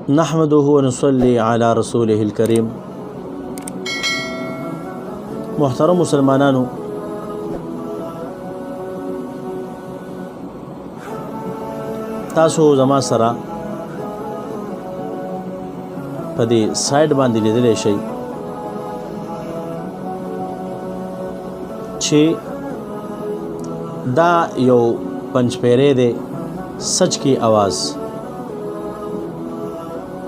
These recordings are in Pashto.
نحمده ونصلي على رسوله الكريم. محترم مسلمانانو، تاسو زما سره په دې سایډ باندې لیدلی شئ چې دا یو پنچپیرے دی، سچ کی آواز،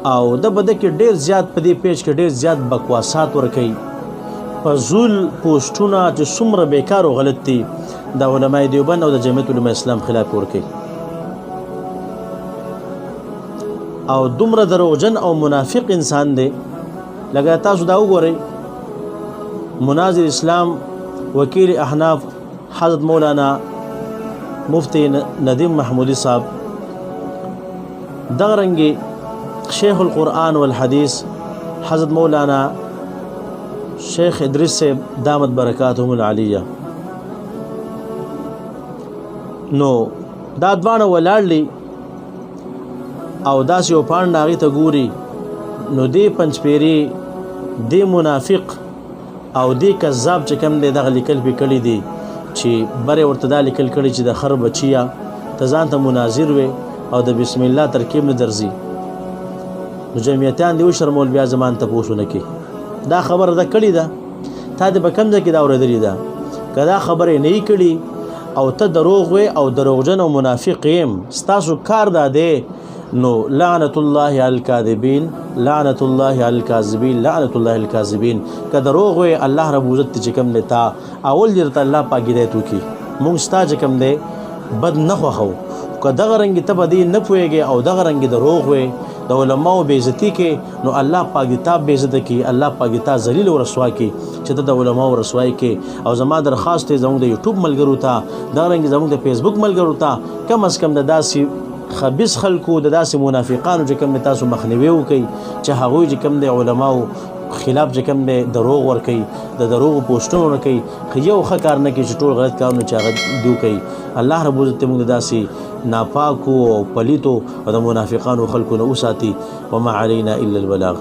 او د بده کې ډیر زیات په دې پیج کې ډیر زیات بکواسات ورکوي، فضول پوسټونه چې څومره بیکار او غلط دي د علماء دیوبند او د جمعیت علماء اسلام خلاف ورکوي، او دومره دروغجن او منافق انسان دی. لکه تاسو دا وګورئ، مناظر اسلام وکیل احناف حضرت مولانا مفتی ندیم محمودی صاحب، دغه رنګې شیخ القرآن والحدیث حضرت مولانا شیخ ادریس صاحب دامت برکاتهم العالیه، نو دا دوانه ولاړلی او داسې یو پاڼه هغې ته ګوري، نو دې پنچپیرې دې منافق او دې کذاب چې کوم دی دغه لیکل پې کړي دي چې بره ورته دا لیکل کړي چې د خر بچیه ته ځان ته مناظر وې او د بسم الله ترکیب نه درځي، نو جمعیتیان دې وشرمول بیا زمان تپوس ونه کړي. دا خبره ده کړې ده، تا دې په کوم ځای کې دا اورېدلې ده؟ که دا خبره یې نه یې کړي او ته دروغ وې او دروغجن او منافق یم، ستاسو کار دا دی، نو لعنت الله علی الکاذبین، لعنت الله علی الکاذبین، لعنت الله علی الکاذبین. که دروغ وې الله رب عزت چې کوم دی تا اول دې ته الله پاک هدایت وکړي، موږ ستا چې کوم دی بد نه خوښو. که دغه رنګې ته به دې نه پوهېږې او دغه رنګې دروغ وې د علماو بېعزتي کې، نو الله پاک دې تا بېعزته کړي، الله پاک دې تا ذلیل او رسوا کړي چې ته د علماو رسوایي کې. او زما درخواست دی زموږ د یوټیوب ملګرو ته، دغه رنګې زموږ د فیسبوک ملګرو ته، کم از کم د داسې خبیث خلکو د داسې منافقانو چې کوم دی تاسو مخنیوي وکړئ چې هغوی چې کوم دی علماو خلاف چې کوم دی دروغ ورکوي، د دروغو پوسټونه ورکوي، یو ښه کار نه کوي چې ټول غلط کارونه چې هغه دو کوي. الله رب عزت موږ داسې ناپاکو او پلیتو او د منافقانو خلکو نه وساتي. وما علینا الا البلاغ.